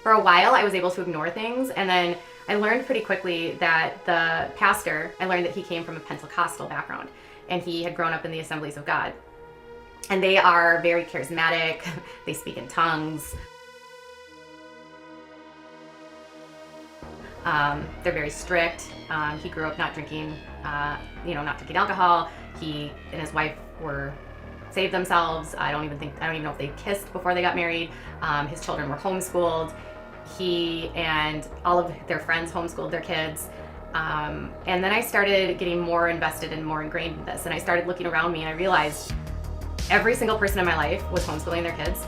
For a while, I was able to ignore things, and then I learned pretty quickly that the pastor, I learned that he came from a Pentecostal background, and he had grown up in the Assemblies of God. And they are very charismatic, they speak in tongues. They're very strict. He grew up not drinking, not drinking alcohol. He and his wife were saved themselves. I don't even know if they kissed before they got married. His children were homeschooled. He and all of their friends homeschooled their kids. And then I started getting more invested and more ingrained in this. And I started looking around me and I realized every single person in my life was homeschooling their kids.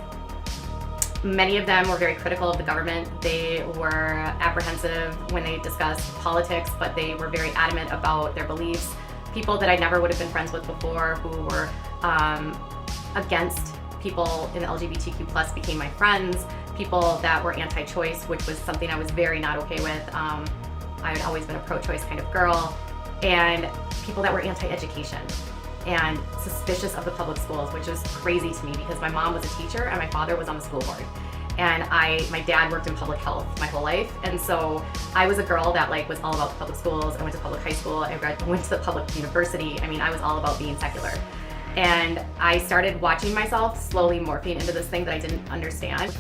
Many of them were very critical of the government. They were apprehensive when they discussed politics, but they were very adamant about their beliefs. People that I never would have been friends with before who were against people in the LGBTQ+ became my friends. People that were anti-choice, which was something I was very not okay with. I had always been a pro-choice kind of girl. And people that were anti-education and suspicious of the public schools, which is crazy to me because my mom was a teacher and my father was on the school board. And my dad worked in public health my whole life. And so I was a girl that was all about the public schools. I went to public high school. I went to the public university. I mean, I was all about being secular. And I started watching myself slowly morphing into this thing that I didn't understand.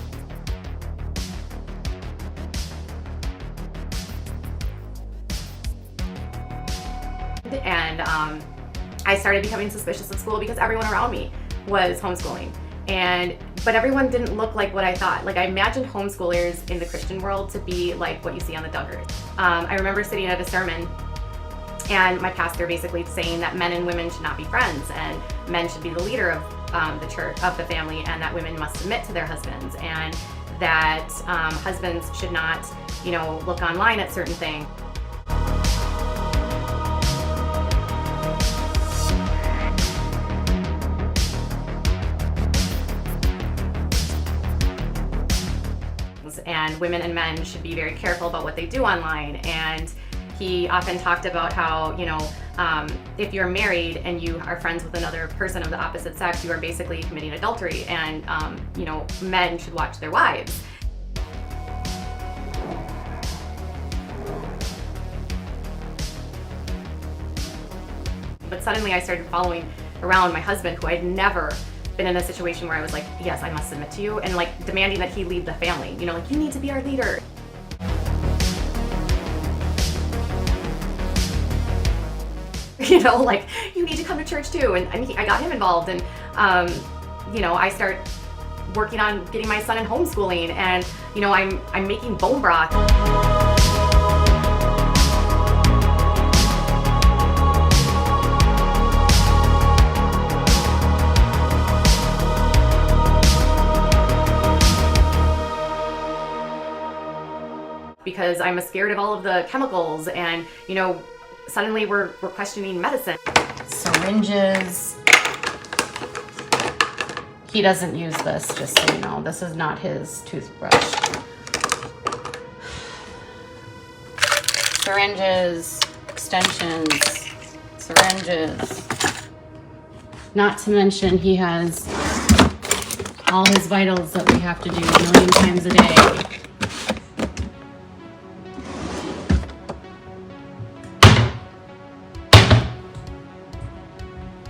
And I started becoming suspicious of school because everyone around me was homeschooling. But everyone didn't look like what I thought. I imagined homeschoolers in the Christian world to be like what you see on the Duggars. I remember sitting at a sermon and my pastor basically saying that men and women should not be friends and men should be the leader of the church, of the family, and that women must submit to their husbands, and that husbands should not, look online at certain things. And women and men should be very careful about what they do online. And he often talked about how, if you're married and you are friends with another person of the opposite sex, you are basically committing adultery, and, men should watch their wives. But suddenly I started following around my husband, who I'd never been in a situation where I was like, yes, I must submit to you, and demanding that he lead the family. You need to be our leader. You need to come to church too. And I got him involved, and I start working on getting my son in homeschooling, and I'm making bone broth. Because I'm scared of all of the chemicals, and suddenly we're questioning medicine. Syringes. He doesn't use this, just so you know. This is not his toothbrush. Syringes, extensions, syringes. Not to mention he has all his vitals that we have to do a million times a day.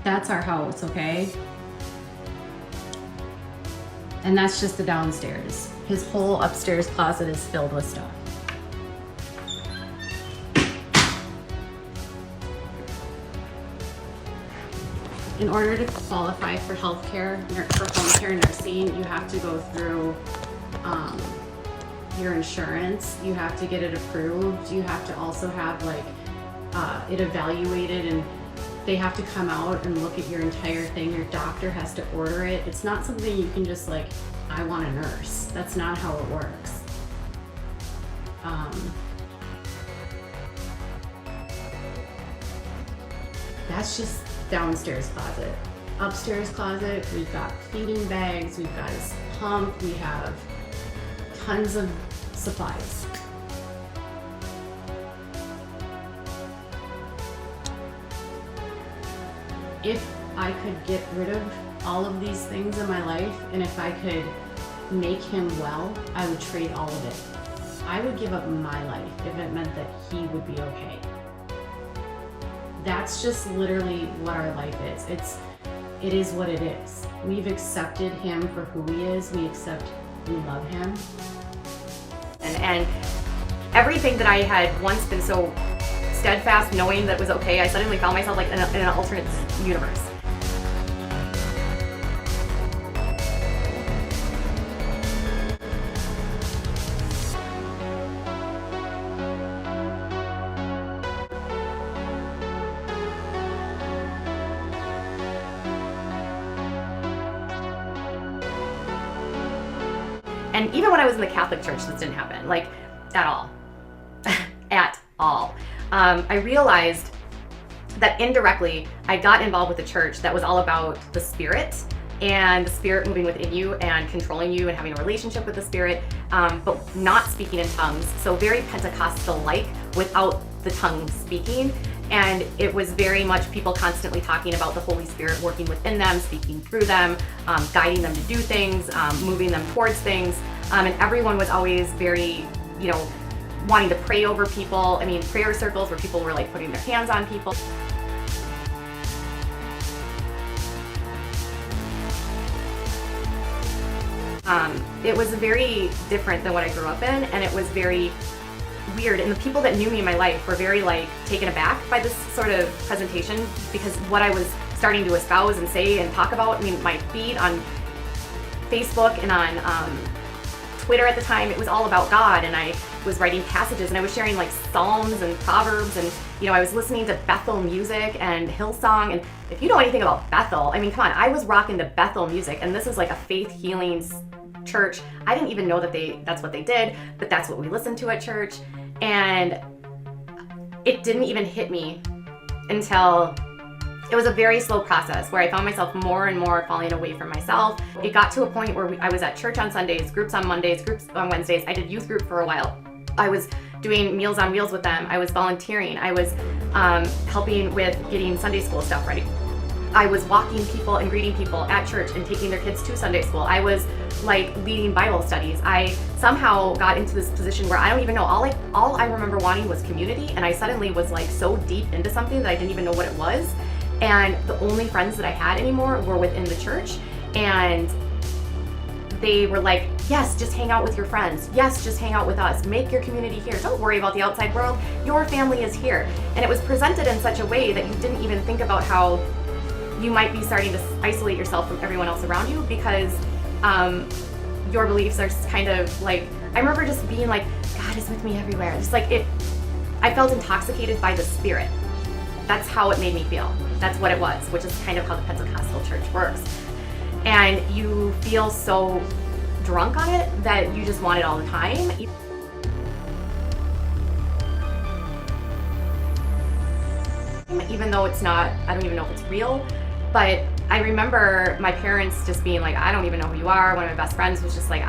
That's our house, okay? And that's just the downstairs. His whole upstairs closet is filled with stuff. In order to qualify for healthcare, for home care nursing, you have to go through your insurance. You have to get it approved. You have to also have it evaluated, and they have to come out and look at your entire thing. Your doctor has to order it. It's not something you can just I want a nurse. That's not how it works. That's just downstairs closet. Upstairs closet, we've got feeding bags, we've got his pump, we have tons of supplies. If I could get rid of all of these things in my life, and if I could make him well, I would trade all of it. I would give up my life if it meant that he would be okay. That's just literally what our life is. It is what it is. We've accepted him for who he is. We love him. And everything that I had once been so steadfast knowing that was okay, I suddenly found myself in an alternate universe. And even when I was in the Catholic Church, this didn't happen, at all. At all. I realized that indirectly I got involved with a church that was all about the Spirit, and the Spirit moving within you and controlling you and having a relationship with the Spirit, but not speaking in tongues. So very Pentecostal-like without the tongue speaking. And it was very much people constantly talking about the Holy Spirit working within them, speaking through them, guiding them to do things, moving them towards things. And everyone was always very, wanting to pray over people. I mean, prayer circles where people were putting their hands on people. It was very different than what I grew up in, and it was very weird. And the people that knew me in my life were very taken aback by this sort of presentation, because what I was starting to espouse and say and talk about, my feed on Facebook and on Twitter at the time, it was all about God, and I was writing passages, and I was sharing Psalms and Proverbs, and I was listening to Bethel music and Hillsong. And if you know anything about Bethel, come on, I was rocking to Bethel music, and this is a faith healing church. I didn't even know that that's what they did, but that's what we listened to at church. And it didn't even hit me until it was a very slow process where I found myself more and more falling away from myself. It got to a point where I was at church on Sundays, groups on Mondays, groups on Wednesdays. I did youth group for a while. I was doing Meals on Wheels with them. I was volunteering. I was helping with getting Sunday school stuff ready. I was walking people and greeting people at church and taking their kids to Sunday school. I was leading Bible studies. I somehow got into this position where I don't even know, all I remember wanting was community, and I suddenly was so deep into something that I didn't even know what it was. And the only friends that I had anymore were within the church, and they were yes, just hang out with your friends. Yes, just hang out with us. Make your community here. Don't worry about the outside world. Your family is here. And it was presented in such a way that you didn't even think about how you might be starting to isolate yourself from everyone else around you, because your beliefs are kind of like, I remember just being like, God is with me everywhere. Just like I felt intoxicated by the Spirit. That's how it made me feel. That's what it was, which is kind of how the Pentecostal church works. And you feel so drunk on it that you just want it all the time. Even though it's not, I don't even know if it's real, but I remember my parents just being like, I don't even know who you are. One of my best friends was just like,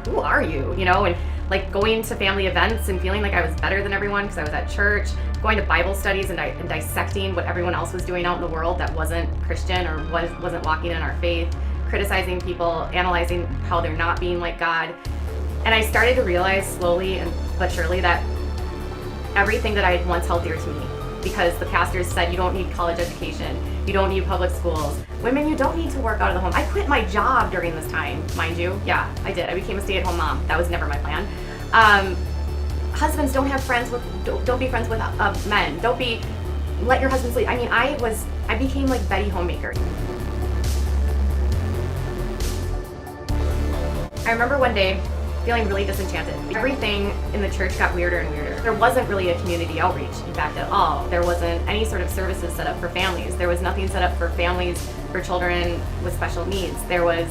who are you? You know, and like going to family events and feeling like I was better than everyone because I was at church, going to Bible studies and dissecting what everyone else was doing out in the world that wasn't Christian or wasn't walking in our faith, criticizing people, analyzing how they're not being like God. And I started to realize slowly but surely that everything that I had once held dear to me, because the pastors said you don't need college education, you don't need public schools, women, you don't need to work out of the home. I quit my job during this time, mind you. Yeah, I did. I became a stay-at-home mom. That was never my plan. Husbands, don't have friends with, don't be friends with men. Let your husband sleep. I mean, I became like Betty Homemaker. I remember one day feeling really disenchanted. Everything in the church got weirder and weirder. There wasn't really a community outreach, in fact, at all. There wasn't any sort of services set up for families. There was nothing set up for families for children with special needs. There was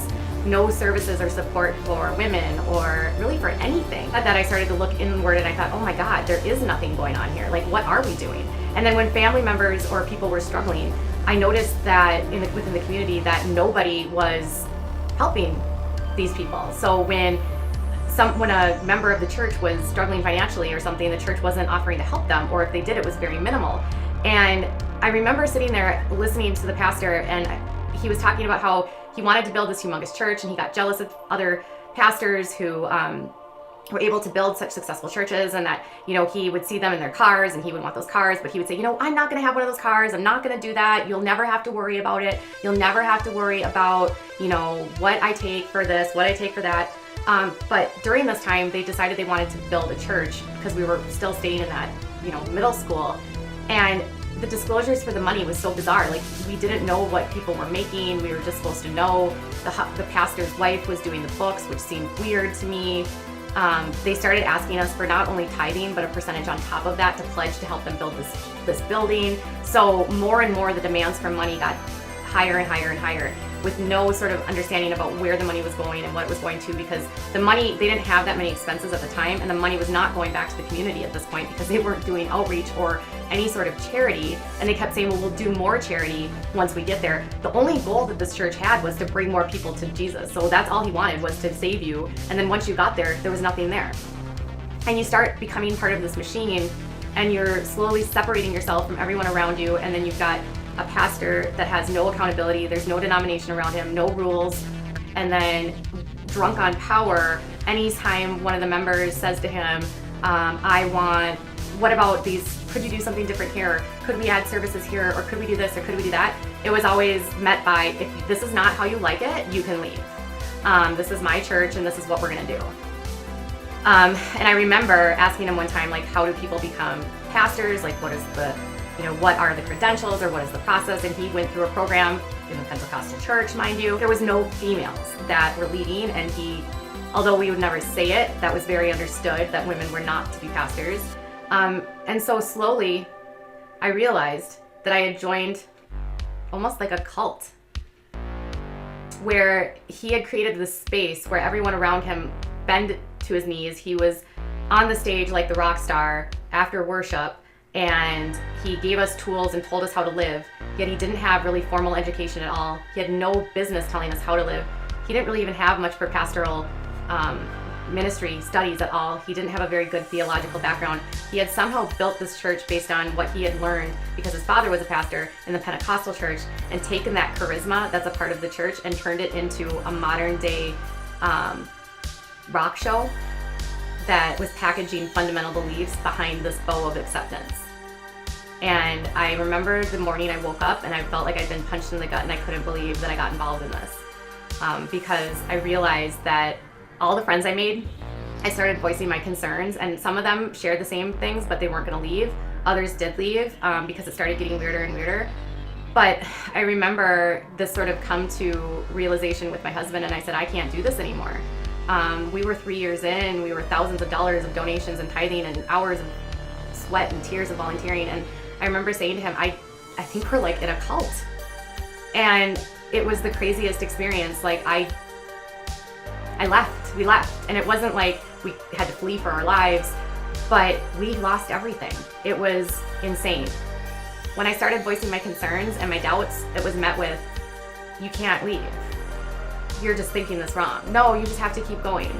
no services or support for women or really for anything. At that, I started to look inward and I thought, oh my God, there is nothing going on here. Like, what are we doing? And then when family members or people were struggling, I noticed that within the community that nobody was helping these people. So when a member of the church was struggling financially or something, the church wasn't offering to help them, or if they did, it was very minimal. And I remember sitting there listening to the pastor, and he was talking about how he wanted to build this humongous church, and he got jealous of other pastors who were able to build such successful churches, and that, you know, he would see them in their cars and he would want those cars, but he would say, you know, I'm not going to have one of those cars. I'm not going to do that. You'll never have to worry about it. You'll never have to worry about, you know, what I take for this, what I take for that. But during this time, they decided they wanted to build a church because we were still staying in that, you know, middle school. And the disclosures for the money was so bizarre. Like, we didn't know what people were making. We were just supposed to know. The pastor's wife was doing the books, which seemed weird to me. They started asking us for not only tithing, but a percentage on top of that to pledge to help them build this building. So more and more the demands for money got higher and higher and higher, with no sort of understanding about where the money was going and what it was going to, because the money, they didn't have that many expenses at the time, and the money was not going back to the community at this point because they weren't doing outreach or any sort of charity. And they kept saying, well, we'll do more charity once we get there. The only goal that this church had was to bring more people to Jesus. So that's all he wanted, was to save you. And then once you got there, there was nothing there. And you start becoming part of this machine, and you're slowly separating yourself from everyone around you. And then you've got a pastor that has no accountability, there's no denomination around him, no rules, and then drunk on power, anytime one of the members says to him, what about these, could you do something different here? Could we add services here? Or could we do this? Or could we do that? It was always met by, if this is not how you like it, you can leave. This is my church and this is what we're gonna do. And I remember asking him one time, like, how do people become pastors? Like, what is what are the credentials, or what is the process? And he went through a program in the Pentecostal church, mind you. There was no females that were leading, and although we would never say it, that was very understood that women were not to be pastors. And so slowly I realized that I had joined almost like a cult, where he had created this space where everyone around him bent to his knees. He was on the stage like the rock star after worship, and he gave us tools and told us how to live, yet he didn't have really formal education at all. He had no business telling us how to live. He didn't really even have much for pastoral ministry studies at all. He didn't have a very good theological background. He had somehow built this church based on what he had learned because his father was a pastor in the Pentecostal church, and taken that charisma that's a part of the church and turned it into a modern day rock show that was packaging fundamental beliefs behind this bow of acceptance. And I remember the morning I woke up and I felt like I'd been punched in the gut, and I couldn't believe that I got involved in this. Because I realized that all the friends I made, I started voicing my concerns, and some of them shared the same things, but they weren't gonna leave. Others did leave because it started getting weirder and weirder. But I remember this sort of come to realization with my husband, and I said, I can't do this anymore. We were 3 years in, we were thousands of dollars of donations and tithing and hours of sweat and tears of volunteering. And I remember saying to him, I think we're like in a cult. And it was the craziest experience. Like we left. And it wasn't like we had to flee for our lives, but we lost everything. It was insane. When I started voicing my concerns and my doubts, it was met with, you can't leave. You're just thinking this wrong. No, you just have to keep going.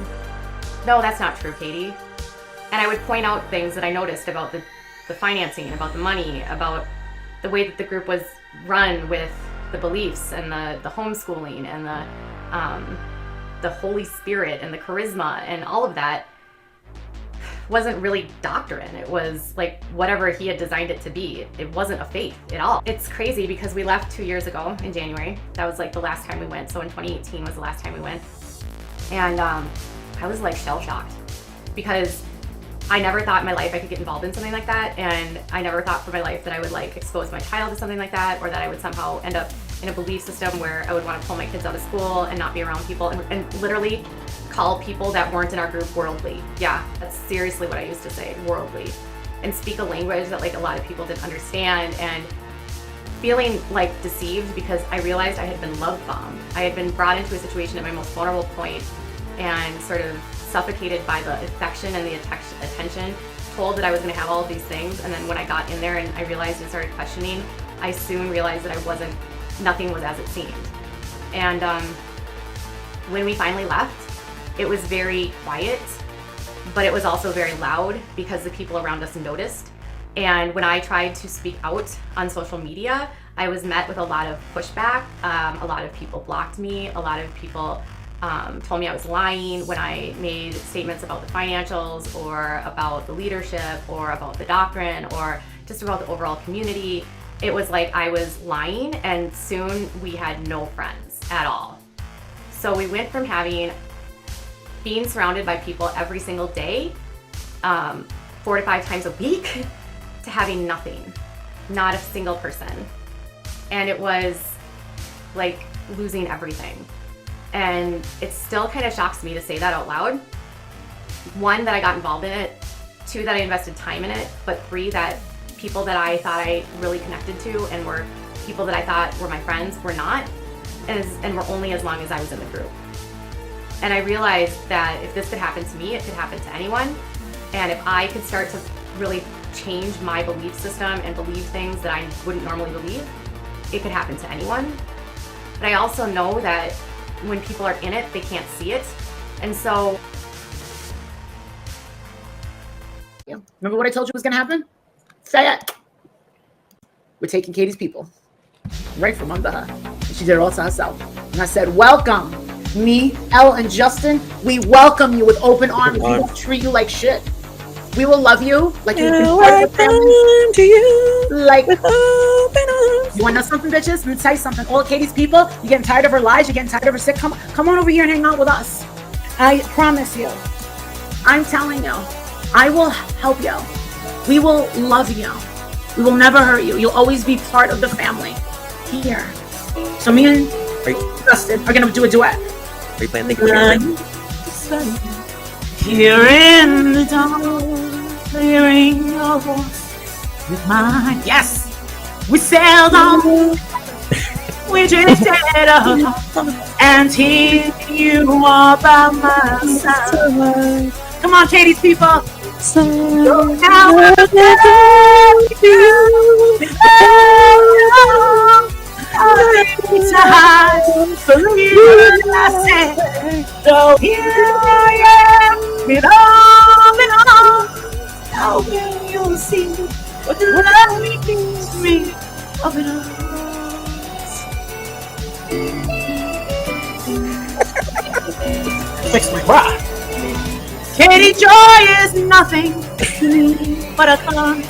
No, that's not true, Katie. And I would point out things that I noticed about the financing, about the money, about the way that the group was run with the beliefs and the homeschooling and the Holy Spirit and the charisma and all of that wasn't really doctrine. It was like whatever he had designed it to be. It wasn't a faith at all. It's crazy because we left 2 years ago in January. That was like the last time we went. So in 2018 was the last time we went. And I was like shell shocked because I never thought in my life I could get involved in something like that. And I never thought for my life that I would like expose my child to something like that, or that I would somehow end up in a belief system where I would want to pull my kids out of school and not be around people and literally call people that weren't in our group worldly. Yeah, that's seriously what I used to say, worldly. And speak a language that like a lot of people didn't understand, and feeling like deceived because I realized I had been love bombed. I had been brought into a situation at my most vulnerable point and sort of suffocated by the affection and the attention, told that I was gonna have all of these things. And then when I got in there and I realized and started questioning, I soon realized that nothing was as it seemed. And when we finally left, it was very quiet, but it was also very loud because the people around us noticed. And when I tried to speak out on social media, I was met with a lot of pushback. A lot of people blocked me. A lot of people told me I was lying when I made statements about the financials or about the leadership or about the doctrine or just about the overall community. It was like I was lying, and soon we had no friends at all. So we went from being surrounded by people every single day, 4 to 5 times a week, to having nothing, not a single person. And it was like losing everything. And it still kind of shocks me to say that out loud. 1, that I got involved in it. 2, that I invested time in it. But 3, that people that I thought I really connected to and were people that I thought were my friends were not, and were only as long as I was in the group. And I realized that if this could happen to me, it could happen to anyone. And if I could start to really change my belief system and believe things that I wouldn't normally believe, it could happen to anyone. But I also know that when people are in it, they can't see it. And so... Remember what I told you was gonna happen? Say it. We're taking Katie's people right from under her. And she did it all to herself. And I said, welcome. Me, Elle, and Justin, we welcome you with open arms. We won't treat you like shit. We will love you like you've been part of the family. To you like with open arms. You want to know something, bitches? Let me tell you something. All Katie's people, you're getting tired of her lies, you're getting tired of her sick. Come on over here and hang out with us. I promise you. I'm telling you. I will help you. We will love you. We will never hurt you. You'll always be part of the family. Here. So me and Justin are going to do a duet. Are you playing the Here in the dark, hearing your voice with mine. Yes, we sailed on, we drifted up, and here you are by my side. Come on, Katie's people. So now for you, I say, so here I am, with open arms. How will you see what the love means to me? Open arms. Fix my bra. Katie Joy is nothing to me but a thought.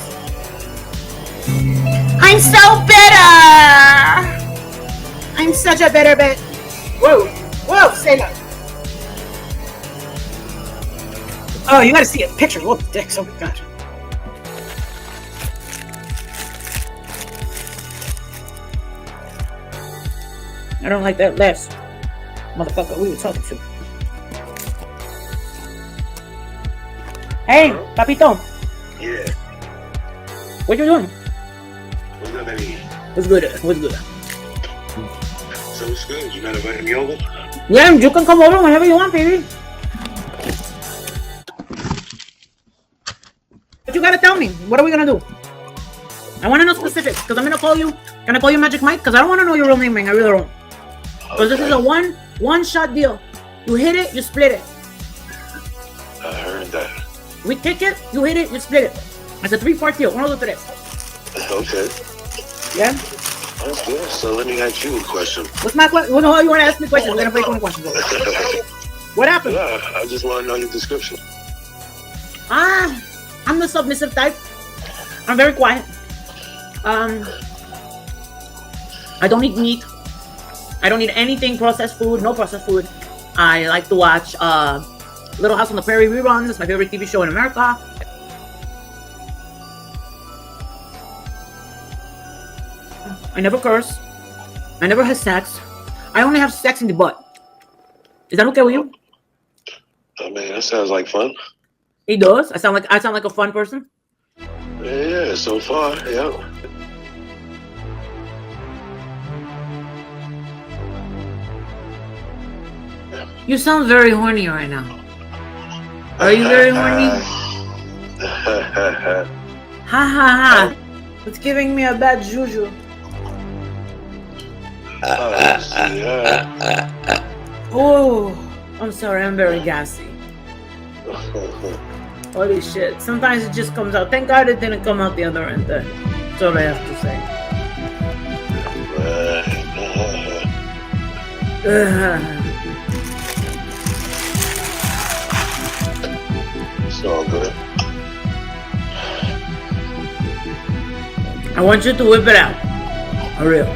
I'm so bitter. I'm such a bitter bitch. Whoa, say that. Oh, you gotta see it. Pictures. Whoa, dicks. Oh my gosh. I don't like that last motherfucker we were talking to. Hey, Papito. Yeah. What you doing? What's good, baby? What's good? What's good? So it's good. You not inviting me over? Yeah, you can come over whenever you want, baby. But you gotta tell me. What are we gonna do? I want to know specifics because I'm gonna call you. Can I call you Magic Mike? Because I don't want to know your real name, man. I really don't. Because this is a one shot deal. You hit it, you split it. I heard that. We kick it, you hit it, you split it. It's a 3-part deal. One of the 3. Okay. Yeah. That's good. So let me ask you a question. What's my question? What you want to ask me questions? We're gonna play 20 questions. What happened? Yeah, I just want to know your description. I'm the submissive type. I'm very quiet. I don't eat meat. I don't eat anything processed food. No processed food. I like to watch Little House on the Prairie reruns. It's my favorite TV show in America. I never curse. I never have sex. I only have sex in the butt. Is that okay with you? I mean, that sounds like fun. It does. I sound like a fun person. Yeah, so far, yeah. You sound very horny right now. Are you very horny? Ha ha ha. It's giving me a bad juju. Oh, I'm sorry, I'm very gassy. Holy shit. Sometimes it just comes out. Thank God it didn't come out the other end then. That's all I have to say. It's all good. I want you to whip it out. For real.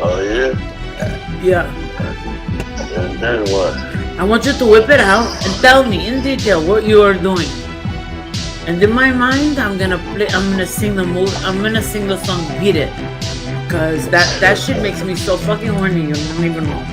Oh, yeah? Yeah. And then what? I want you to whip it out and tell me in detail what you are doing. And in my mind, I'm gonna sing the song Beat It. Cause that shit makes me so fucking horny, you don't even know.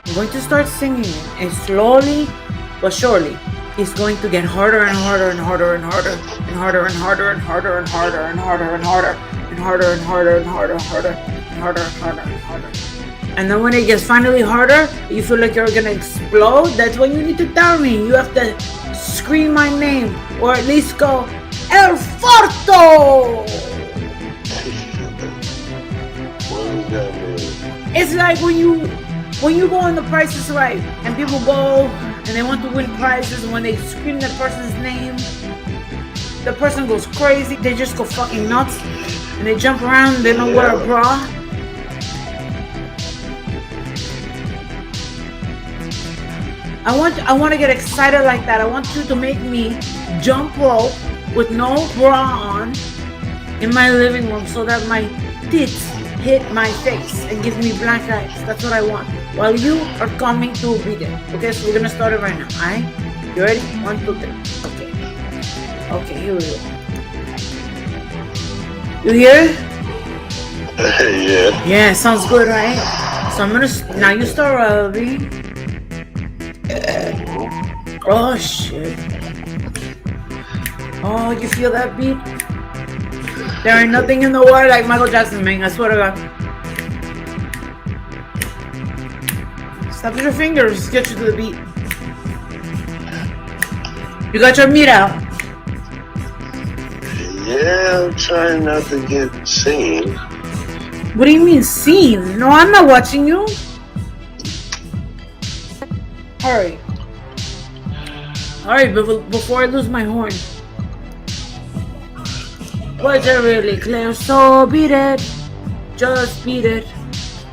I'm going to start singing it, and slowly but surely, it's going to get harder and harder and harder and harder and harder and harder and harder and harder and harder and harder and harder and harder and harder and harder and harder and harder and harder. And then when it gets finally harder, you feel like you're gonna explode. That's when you need to tell me. You have to scream my name, or at least go El Forto. What does that mean? It's like when you go on The Price is Right and people go and they want to win prizes, and when they scream that person's name, the person goes crazy. They just go fucking nuts and they jump around. They don't wear a bra. I want to get excited like that. I want you to make me jump rope with no bra on in my living room so that my tits hit my face and give me black eyes. That's what I want. While you are coming to beat it. Okay, so we're gonna start it right now. Alright? You ready? 1, 2, 3. Okay. Okay, here we go. You hear it? Yeah. Yeah, sounds good, right? So I'm gonna now you start rubbing. Oh shit. Oh, you feel that beat? There ain't nothing in the world like Michael Jackson, man. I swear to God. Stop with your fingers. Get you to the beat. You got your meat out. Yeah, I'm trying not to get seen. What do you mean seen? No, I'm not watching you. Hurry. Hurry before I lose my horn. Was it really clear? So beat it. Just beat it.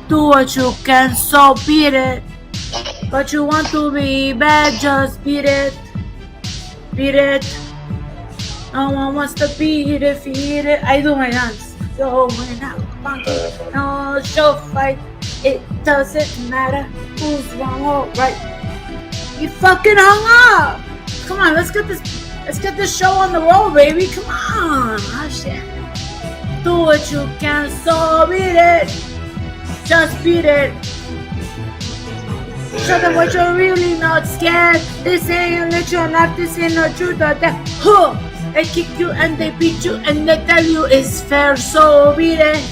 Do what you can, so beat it. But you want to be bad, just beat it. Beat it. No one wants to beat it, feed it. I do my dance. So we're not funky. No show fight. It doesn't matter who's wrong or right. You fucking hung up. Come on, let's get this show on the road, baby. Come on. Oh shit. Do what you can, so beat it. Just beat it. Show them what you're really not scared. They say you let your life, this ain't no truth or that. Huh. They kick you and they beat you and they tell you it's fair, so beat it.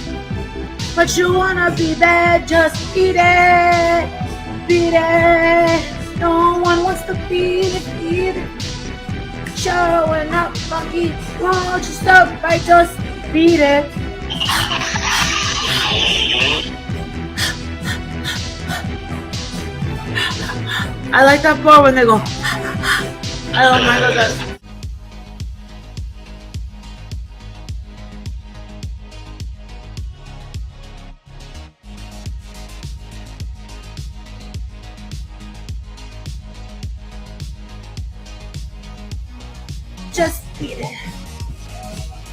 But you wanna be bad, just beat it. Beat it. No one wants to beat it. Showing up funky, won't you stop by just beat it. I like that part when they go. I don't mind that. Just beat it.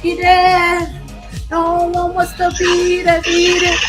Beat it. No one wants to beat it. Beat it.